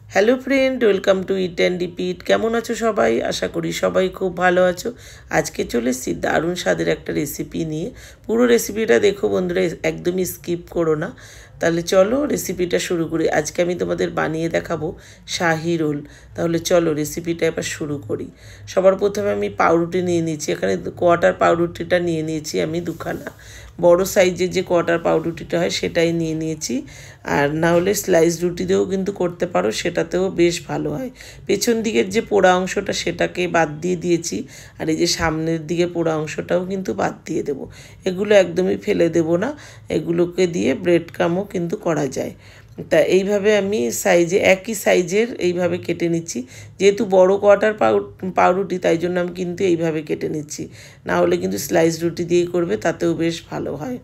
Hello friend, welcome to it and repeat. কেমন আছো সবাই? আশা করি সবাই খুব ভালো আছো। আজকে চলে এসেছি দারুণ স্বাদের একটা রেসিপি নিয়ে। পুরো রেসিপিটা দেখো বন্ধুরা, একদমই স্কিপ করো না। তাহলে চলো রেসিপিটা শুরু করি। আজকে আমি তোমাদের বানিয়ে দেখাবো শাহি রোল। তাহলে চলো রেসিপিটা এবার শুরু করি। সবার প্রথমে আমি পাউরুটি নিয়ে নিয়েছি। এখানে কোয়ার্টার পাউরুটিটা নিয়ে নিয়েছি আমি দুখানা। বড় সাইজের যে কোয়ার্টার পাউরুটিটা হয় সেটাই নিয়ে নিয়েছি। আর না হলে স্লাইস রুটি দিয়েও কিন্তু করতে পারো, সেটাতেও বেশ ভালো হয়। পেছন দিকের যে পোড়া অংশটা সেটাকে বাদ দিয়ে দিয়েছি, আর এই যে সামনের দিকে পোড়া অংশটাও কিন্তু বাদ দিয়ে দেবো। এগুলো একদমই ফেলে দেবো না, এগুলোকে দিয়ে ব্রেড ক্রামও কিন্তু করা যায়। তা এইভাবে আমি একই সাইজের এইভাবে কেটে নিচ্ছি। যেহেতু বড় কোয়ার্টার পাউরুটি তাই জন্য আমি কিন্তু এইভাবে কেটে নিচ্ছি। না হলে কিন্তু স্লাইস রুটি দিয়েই করবে, তাতেও বেশ ভালো হয়।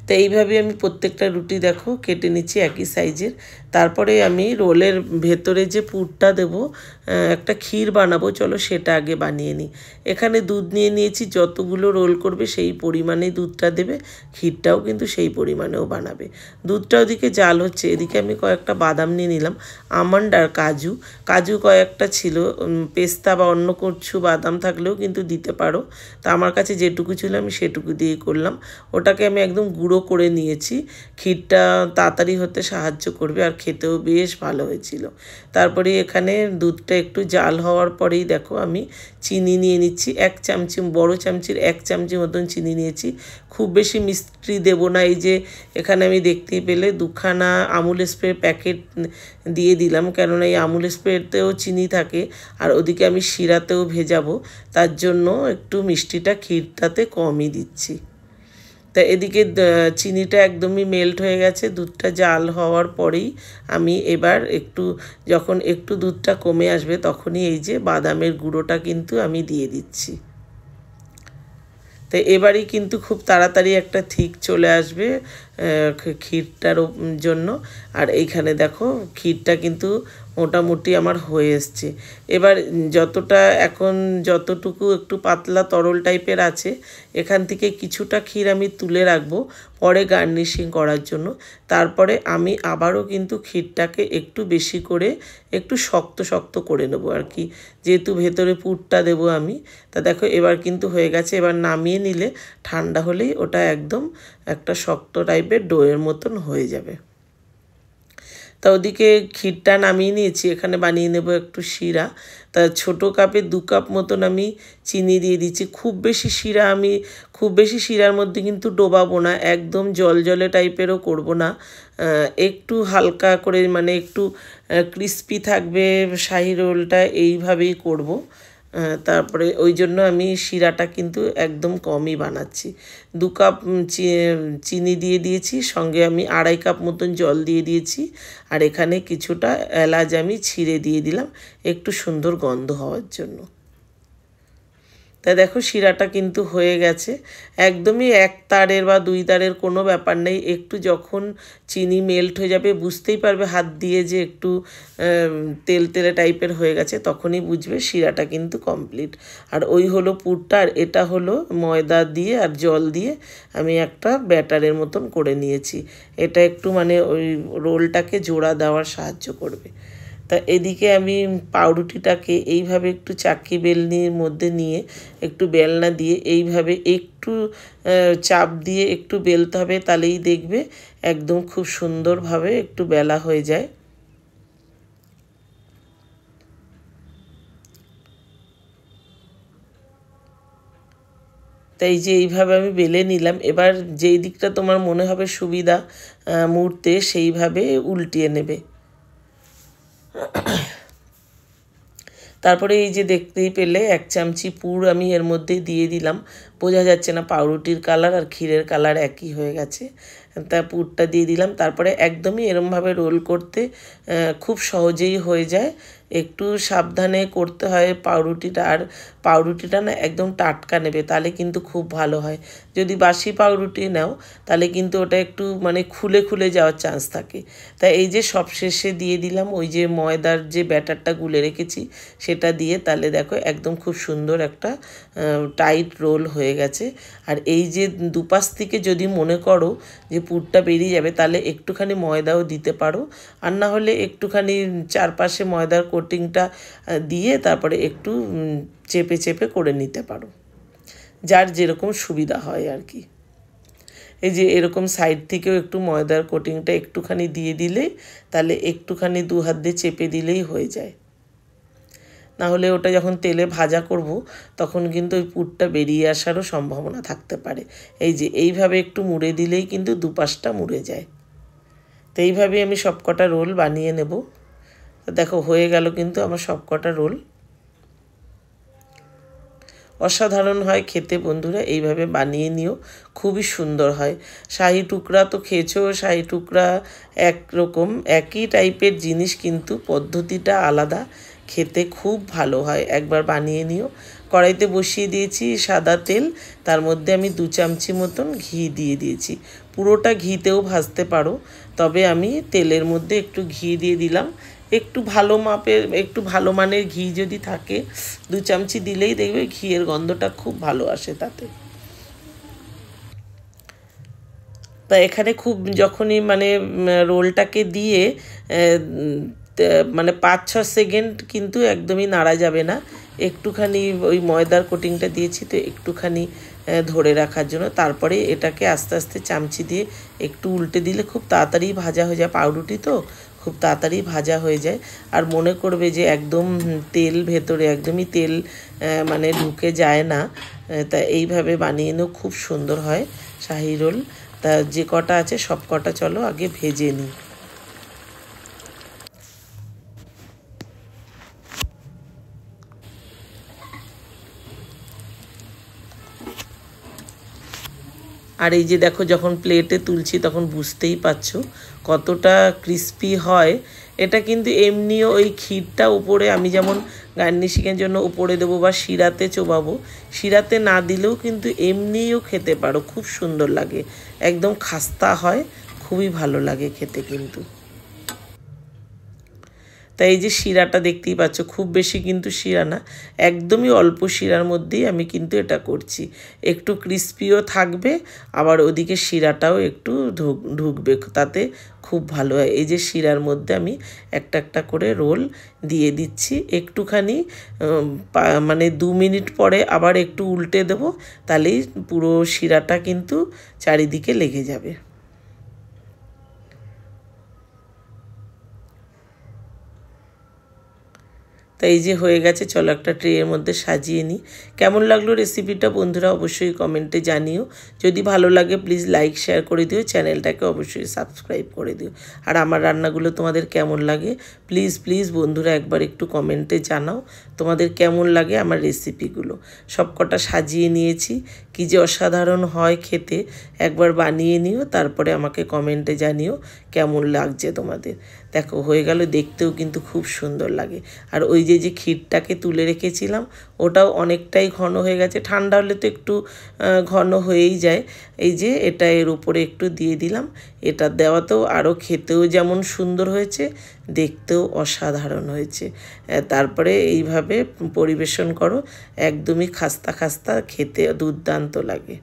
তো এইভাবে আমি প্রত্যেকটা রুটি দেখো কেটে নিচ্ছি একই সাইজের। তারপরে আমি রোলের ভেতরে যে পুরটা দেবো, একটা ক্ষীর বানাবো, চলো সেটা আগে বানিয়ে নিই। এখানে দুধ নিয়ে নিয়েছি, যতগুলো রোল করবে সেই পরিমাণেই দুধটা দেবে, ক্ষীরটাও কিন্তু সেই পরিমাণেও বানাবে। দুধটা ওদিকে জাল হচ্ছে, এদিকে আমি কয়েকটা বাদাম নিয়ে নিলাম, আমন্ড আর কাজু। কাজু কয়েকটা ছিল, পেস্তা বা অন্য কিছু বাদাম থাকলেও কিন্তু দিতে পারো। তা আমার কাছে যেটুকু ছিল আমি সেটুকু দিয়ে করলাম। ওটাকে আমি একদম গুঁড়ো করে নিয়েছি। ক্ষীরটা তাড়াতাড়ি হতে সাহায্য করবে, আর খেতেও বেশ ভালো হয়েছিল। তারপরে এখানে দুধটা একটু জাল হওয়ার পরেই দেখো আমি চিনি নিয়ে নিচ্ছি। বড় চামচির 1 চামচি মতন চিনি নিয়েছি। খুব বেশি মিষ্টি দেবো না। এই যে এখানে আমি দেখতেই পেলে দুখানা আমুল স্প্রে প্যাকেট দিয়ে দিলাম, কেননা এই আমুল স্প্রেতেও চিনি থাকে, আর ওদিকে আমি শিরাতেও ভেজাবো, তার জন্য একটু মিষ্টিটা ক্ষীরটাতে কমই দিচ্ছি। তা এদিকে চিনিটা একদমই মেল্ট হয়ে গেছে। দুধটা জাল হওয়ার পরেই আমি এবার যখন একটু দুধটা কমে আসবে তখনই এই যে বাদামের গুঁড়োটা কিন্তু আমি দিয়ে দিচ্ছি। তো এবারই কিন্তু খুব তাড়াতাড়ি একটা থিক চলে আসবে ক্ষীরটার জন্য। আর এইখানে দেখো ক্ষীরটা কিন্তু মোটামুটি আমার হয়ে এসছে। এবার যতটুকু একটু পাতলা তরল টাইপের আছে, এখান থেকে কিছুটা ক্ষীর আমি তুলে রাখবো পরে গার্নিশিং করার জন্য। তারপরে আমি আবারও কিন্তু ক্ষীরটাকে একটু বেশি করে একটু শক্ত শক্ত করে নেবো আর কি, যেহেতু ভেতরে পুরটা দেবো আমি। তা দেখো এবার কিন্তু হয়ে গেছে। এবার নামিয়ে নিলে ঠান্ডা হলেই ওটা একদম একটা শক্ত টাইপের ডোয়ের মতন হয়ে যাবে। তা ওদিকে ক্ষীরটা নামিয়ে নিয়েছি, এখানে বানিয়ে নেব একটু শিরা। তা ছোটো কাপে 2 কাপ মতন আমি চিনি দিয়ে দিচ্ছি। খুব বেশি শিরার মধ্যে কিন্তু ডোবাবো না, একদম জল টাইপেরও করব না। একটু হালকা করে, মানে একটু ক্রিস্পি থাকবে শাহি রোলটা, এইভাবেই করব। তারপরে ওই জন্য আমি শিরাটা কিন্তু একদম কমই বানাচ্ছি। 2 কাপ চিনি দিয়ে দিয়েছি, সঙ্গে আমি 2.5 কাপ মতন জল দিয়ে দিয়েছি। আর এখানে কিছুটা এলাচ আমি ছিঁড়ে দিয়ে দিলাম একটু সুন্দর গন্ধ হওয়ার জন্য। তা দেখো শিরাটা কিন্তু হয়ে গেছে। একদমই 1 তারের বা 2 তারের কোনো ব্যাপার নেই। একটু যখন চিনি মেল্ট হয়ে যাবে বুঝতেই পারবে হাত দিয়ে যে একটু তেলে টাইপের হয়ে গেছে, তখনই বুঝবে শিরাটা কিন্তু কমপ্লিট। আর ওই হলো পুরটা, আর এটা হলো ময়দা দিয়ে আর জল দিয়ে আমি একটা ব্যাটারের মতন করে নিয়েছি। এটা একটু মানে ওই রোলটাকে জোড়া দেওয়ার সাহায্য করবে। তা এদিকে আমি পাউরুটিটাকে এইভাবে একটু চাকি বেলনির মধ্যে নিয়ে একটু বেলনা দিয়ে এইভাবে একটু চাপ দিয়ে একটু বেলতে হবে, তাহলেই দেখবে একদম খুব সুন্দরভাবে একটু বেলা হয়ে যায়। তাই যে এইভাবে আমি বেলে নিলাম। এবার যেই দিকটা তোমার মনে হবে সুবিধা মুহূর্তে সেইভাবে উল্টিয়ে নেবে। তারপরে এই যে দেখতেই পেলে 1 চামচি পুর আমি এর মধ্যে দিয়ে দিলাম। বোঝা যাচ্ছে না পাউরুটির কালার আর ক্ষীরের কালার একই হয়ে গেছে। তা পুরটা দিয়ে দিলাম। তারপরে একদমই এরমভাবে রোল করতে খুব সহজেই হয়ে যায়। একটু সাবধানে করতে হয় পাউরুটিটা। আর পাউরুটিটা না একদম টাটকা নেবে, তাহলে কিন্তু খুব ভালো হয়। যদি বাসি পাউরুটি নাও তাহলে কিন্তু ওটা একটু মানে খুলে খুলে যাওয়ার চান্স থাকে। তাই এই যে সব শেষে দিয়ে দিলাম ওই যে ময়দার যে ব্যাটারটা গুলে রেখেছি সেটা দিয়ে, তাহলে দেখো একদম খুব সুন্দর একটা টাইট রোল হয়ে গেছে। আর এই যে দুপাশ থেকে যদি মনে করো যে পুরটা বেরিয়ে যাবে তাহলে একটুখানি ময়দাও দিতে পারো, আর না হলে একটুখানি চারপাশে ময়দার কোটিংটা দিয়ে তারপরে একটু চেপে চেপে করে নিতে পারো, যার যেরকম সুবিধা হয় আর কি। এই যে এরকম সাইড থেকেও একটু ময়দার কোটিংটা একটুখানি দিয়ে দিলেই, তাহলে একটুখানি দু হাত দিয়ে চেপে দিলেই হয়ে যায়। না হলে ওটা যখন তেলে ভাজা করব তখন কিন্তু ওই পুরটা বেরিয়ে আসারও সম্ভাবনা থাকতে পারে। এই যে এইভাবে একটু মুড়ে দিলেই কিন্তু দুপাশটা মুড়ে যায়। তো এইভাবেই আমি সবকটা রোল বানিয়ে নেব। দেখো হয়ে গেল কিন্তু আমার সবকটা রোল। অসাধারণ হয় খেতে বন্ধুরা, এইভাবে বানিয়ে নিও, খুবই সুন্দর হয়। শাহি টুকরা তো খেয়েছো, শাহি টুকরা একরকম একই টাইপের জিনিস কিন্তু পদ্ধতিটা আলাদা, খেতে খুব ভালো হয়। একবার বানিয়ে নিও। কড়াইতে বসিয়ে দিয়েছি সাদা তেল, তার মধ্যে আমি 2 চামচি মতন ঘি দিয়ে দিয়েছি। পুরোটা ঘিতেও ভাজতে পারো, তবে আমি তেলের মধ্যে একটু ঘি দিয়ে দিলাম। একটু ভালো মাপের একটু ভালো মানের ঘি যদি থাকে 2 চামচি দিলেই দেখবে ঘিয়ের গন্ধটা খুব ভালো আসে তাতে। তা এখানে খুব যখনই মানে রোলটাকে দিয়ে মানে 5-6 সেকেন্ড কিন্তু একদমই নাড়া যাবে না, একটুখানি ওই ময়দার কোটিংটা দিয়েছি তো একটুখানি ধরে রাখার জন্য, তারপরে এটাকে আস্তে আস্তে চামচি দিয়ে একটু উল্টে দিলে খুব তাড়াতাড়ি ভাজা হয়ে যায়। পাউরুটি তো খুব তাড়াতাড়ি ভাজা হয়ে যায়। আর মনে করবে যে একদম তেল ভেতরে একদমই তেল মানে ঢুকে যায় না। তা এইভাবে বানিয়ে নিও, খুব সুন্দর হয় শাহি রোল। তা যে কটা আছে সব কটা চলো আগে ভেজে নিই। আর এই যে দেখো যখন প্লেটে তুলছি তখন বুঝতেই পারছো কতটা ক্রিস্পি হয়। এটা কিন্তু এমনিও ওই ক্ষীরটা উপরে আমি যেমন গার্নিশিংয়ের জন্য উপরে দেবো বা শিরাতে চোবাবো, শিরাতে না দিলেও কিন্তু এমনিও খেতে পারো, খুব সুন্দর লাগে, একদম খাস্তা হয়, খুবই ভালো লাগে খেতে কিন্তু। তাই এই যে শিরাটা দেখতেই পাচ্ছ, খুব বেশি কিন্তু শিরা না, একদমই অল্প শিরার মধ্যেই আমি কিন্তু এটা করছি। একটু ক্রিস্পিও থাকবে, আবার ওদিকে শিরাটাও একটু ঢুকবে, তাতে খুব ভালো হয়। এই যে শিরার মধ্যে আমি একটা একটা করে রোল দিয়ে দিচ্ছি। একটুখানি মানে 2 মিনিট পরে আবার একটু উল্টে দেবো, তাহলেই পুরো শিরাটা কিন্তু চারিদিকে লেগে যাবে। তাই এই যে হয়ে গেছে, চলো একটা ট্রের মধ্যে সাজিয়ে নিই। কেমন লাগলো রেসিপিটা বন্ধুরা অবশ্যই কমেন্টে জানিও। যদি ভালো লাগে প্লিজ লাইক শেয়ার করে দিও, চ্যানেলটাকে অবশ্যই সাবস্ক্রাইব করে দিও। আর আমার রান্নাগুলো তোমাদের কেমন লাগে প্লিজ প্লিজ বন্ধুরা একবার একটু কমেন্টে জানাও তোমাদের কেমন লাগে আমার রেসিপিগুলো। সব কটা সাজিয়ে নিয়েছি, কী যে অসাধারণ হয় খেতে, একবার বানিয়ে নিও, তারপরে আমাকে কমেন্টে জানিও কেমন লাগছে তোমাদের। দেখো হয়ে গেল, দেখতেও কিন্তু খুব সুন্দর লাগে। আর ওই যে ক্ষীরটাকে তুলে রেখেছিলাম ওটাও অনেকটাই ঘন হয়ে গেছে, ঠান্ডা হলে তো একটু ঘন হয়েই যায়। এই যে এটা এর উপরে একটু দিয়ে দিলাম, এটা দেওয়াতেও আরও খেতেও যেমন সুন্দর হয়েছে, দেখতেও অসাধারণ হয়েছে। তারপরে এইভাবে পরিবেশন করো, একদমই খাস্তা খাস্তা, খেতে দুর্দান্ত লাগে।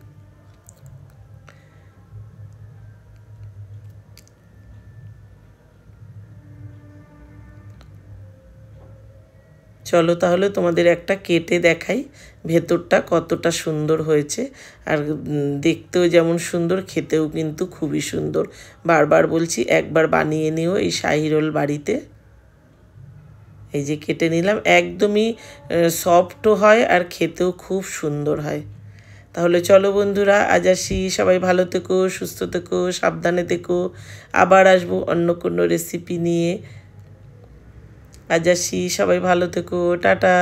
চলো তাহলে তোমাদের একটা কেটে দেখাই ভেতরটা কতটা সুন্দর হয়েছে। আর দেখতেও যেমন সুন্দর, খেতেও কিন্তু খুবই সুন্দর। বারবার বলছি একবার বানিয়ে নিও এই শাহি রোল বাড়িতে। এই যে কেটে নিলাম, একদমই সফটও হয় আর খেতেও খুব সুন্দর হয়। তাহলে চলো বন্ধুরা আজ আসি, সবাই ভালো থেকো, সুস্থ থেকো, সাবধানে থেকো। আবার আসবো অন্য কোনো রেসিপি নিয়ে। আজ আসি, সবাই ভালো থেকো, টাটা।